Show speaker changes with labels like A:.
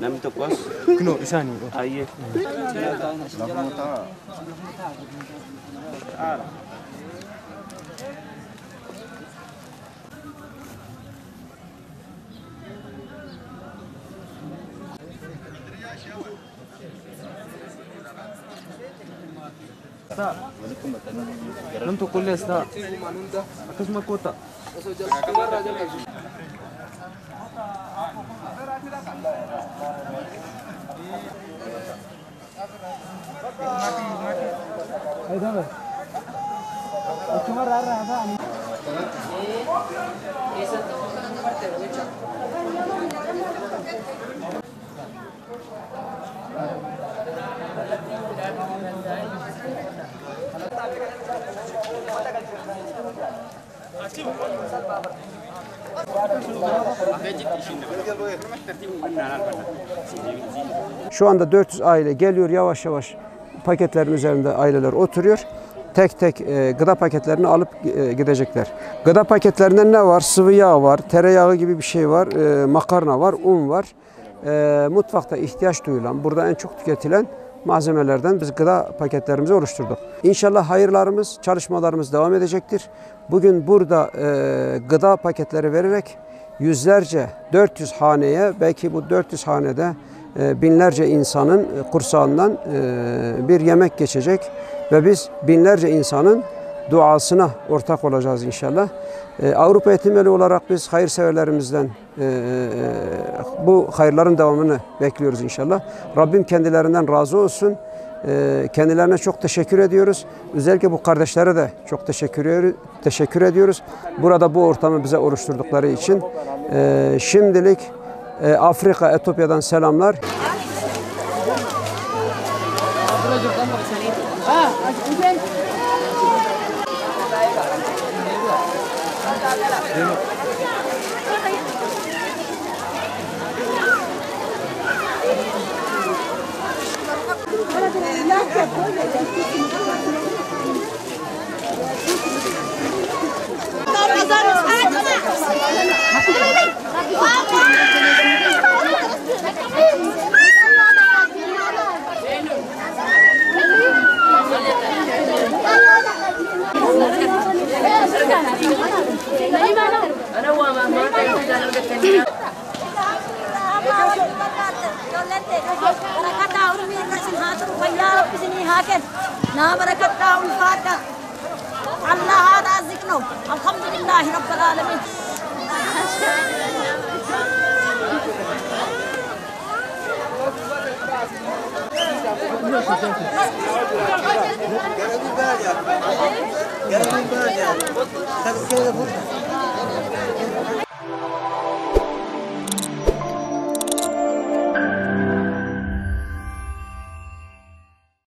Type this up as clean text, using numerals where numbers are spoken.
A: Namni tokkos
B: kunoo isaanii
A: ayyee
B: nam tokkollee as ta'a akkasuma koota
C: Şu anda 400 aile geliyor, yavaş yavaş paketlerin üzerinde aileler oturuyor. Tek tek gıda paketlerini alıp gidecekler. Gıda paketlerinde ne var? Sıvı yağ var, tereyağı gibi bir şey var, makarna var, un var. Mutfakta ihtiyaç duyulan, burada en çok tüketilen malzemelerden biz gıda paketlerimizi oluşturduk. İnşallah hayırlarımız, çalışmalarımız devam edecektir. Bugün burada gıda paketleri vererek yüzlerce, 400 haneye, belki bu 400 hanede binlerce insanın kursağından bir yemek geçecek ve biz binlerce insanın duasına ortak olacağız inşallah. Avrupa Yetim Evi olarak biz hayırseverlerimizden bu hayırların devamını bekliyoruz inşallah. Rabbim kendilerinden razı olsun. Kendilerine çok teşekkür ediyoruz. Özellikle bu kardeşlere de çok teşekkür ediyoruz. Burada bu ortamı bize oluşturdukları için. Şimdilik Afrika, Etiyopya'dan selamlar.
D: Allah hada zikno. Elhamdülillahi Rabbil alemin. Gel bir